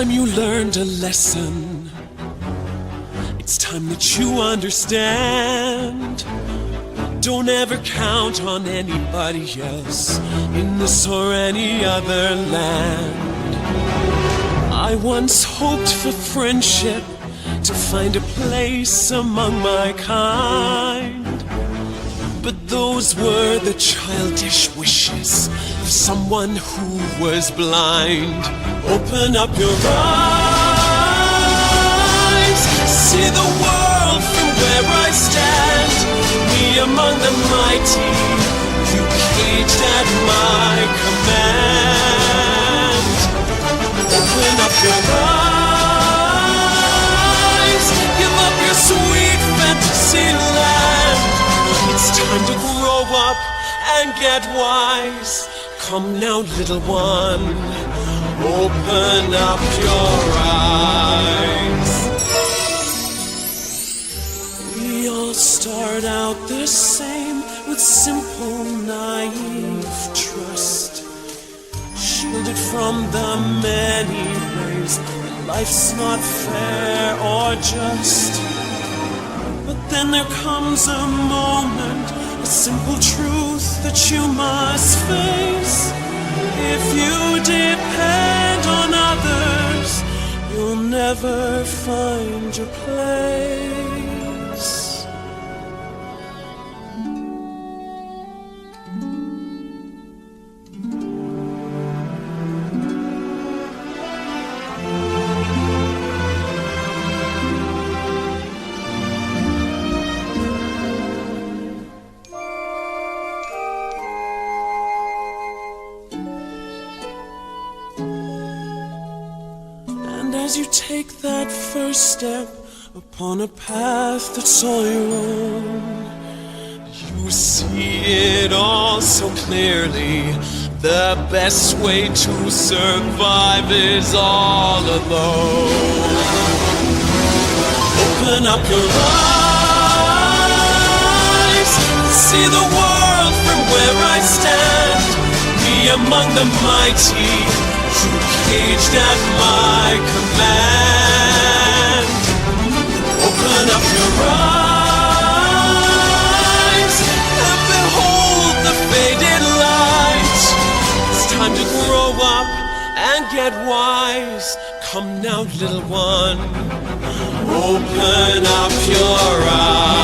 time you learned a lesson. It's time that you understand. Don't ever count on anybody else in this or any other land. I once hoped for friendship, to find a place among my kind. But those were the childish wishes of someone who was blind. Open up your eyes, see the world from where I stand. Me among the mighty, you caged at my command. Open up your eyes, give up your sweet fantasy land. It's time to grow up and get wise. Come now, little one, open up your eyes. We all start out the same, with simple, naive trust, shielded from the many ways that life's not fair or just. But then there comes a moment, a simple truth that you must face. If you depend on others, you'll never find your place. As you take that first step upon a path that's all your own, you see it all so clearly. The best way to survive is all alone. Open up your eyes, see the world from where I stand. Be among the mighty, you caged at my command. Open up your eyes and behold the faded light. It's time to grow up and get wise. Come now, little one, open up your eyes.